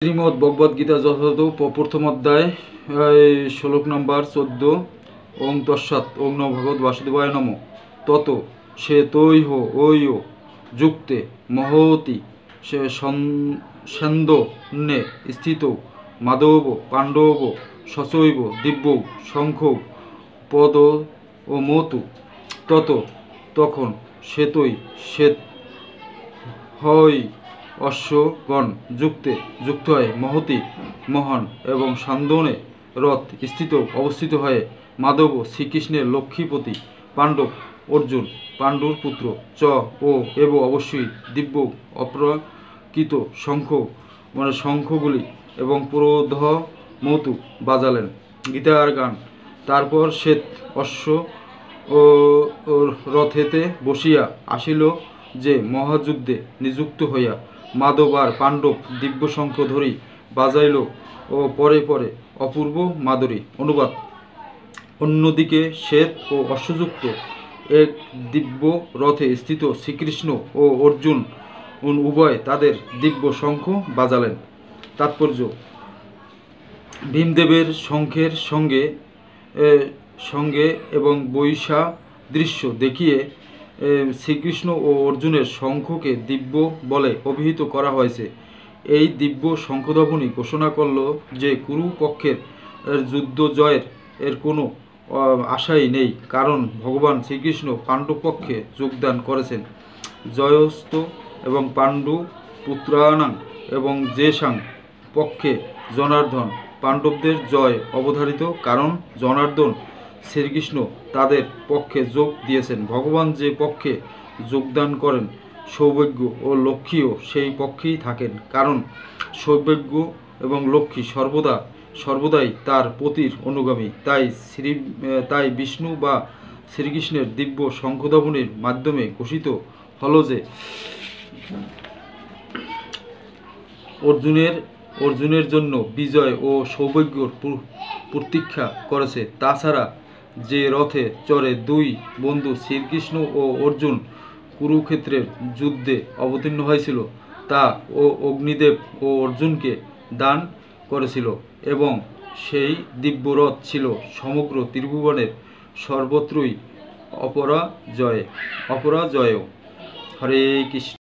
শ্রীমদ্ ভগবদ গীতা যথাযথ প্রথম অধ্যায় শ্লোক নম্বর 14। ওং তৎসৎ ওং নমো ভগবত বাসুদেবায় নমঃ। তত সে তৈহ ঐয় যুক্তে মহতি সে ছন্দন্যে স্থিত মাধব পাণ্ডব সচৈব দিব্য শঙ্খ পদ ও মতু। তত তখন শ্বেতই শ্বেত হয় অশ্বগণ যুক্ত হয় মহতি মহান এবং সান্দনে রথ স্থিত অবস্থিত হয়ে মাধব শ্রীকৃষ্ণের লক্ষ্মীপতি পাণ্ডব অর্জুন পাণ্ডুর পুত্র চ ও এব অবশ্যই দিব্য অপ্রাকৃত শঙ্খগুলি এবং প্রোধ মৌতু বাজালেন। গীতার গান। তারপর শ্বেত অশ্ব ও রথেতে বসিয়া আসিল যে মহাযুদ্ধে নিযুক্ত হইয়া মাধব আর পাণ্ডব দিব্য শঙ্খ ধরি বাজাইল ও পরে পরে অপূর্ব মাধুরী। অনুবাদ। অন্যদিকে শ্বেত ও অশ্বযুক্ত এক দিব্য রথে স্থিত শ্রীকৃষ্ণ ও অর্জুন উভয় তাদের দিব্য শঙ্খ বাজালেন। তাৎপর্য। ভীমদেবের শঙ্খের সঙ্গে এবং বৈসাদৃশ্য দেখিয়ে শ্রীকৃষ্ণ ও অর্জুনের শঙ্খকে দিব্য বলে অভিহিত করা হয়েছে। এই দিব্য শঙ্খধ্বনি ঘোষণা করল যে কুরু পক্ষের যুদ্ধ জয়ের কোনো আশাই নেই, কারণ ভগবান শ্রীকৃষ্ণ পাণ্ডব পক্ষে যোগদান করেছেন। জয়স্ত এবং পাণ্ডু পুত্রানাং এবং জেসাং পক্ষে জনার্দন পাণ্ডবদের জয় অবধারিত, কারণ জনার্দন শ্রীকৃষ্ণ তাদের পক্ষে যোগ দিয়েছেন। ভগবান যে পক্ষে যোগদান করেন সৌভাগ্য ও লক্ষ্মীও সেই পক্ষেই থাকেন, কারণ সৌভাগ্য এবং লক্ষ্মী সর্বদাই তার পতির অনুগামী। তাই বিষ্ণু বা শ্রীকৃষ্ণের দিব্য শঙ্খধ্বনির মাধ্যমে ঘোষিত হল যে অর্জুনের জন্য বিজয় ও সৌভাগ্যর প্রতীক্ষা করেছে। তাছাড়া যে রথে চড়ে দুই বন্ধু শ্রীকৃষ্ণ ও অর্জুন কুরুক্ষেত্রের যুদ্ধে অবতীর্ণ হয়েছিল তা ও অগ্নিদেব ও অর্জুনকে দান করেছিল, এবং সেই দিব্য রথ ছিল সমগ্র ত্রিভুবনের সর্বত্রই অপরাজয়। হরে কৃষ্ণ।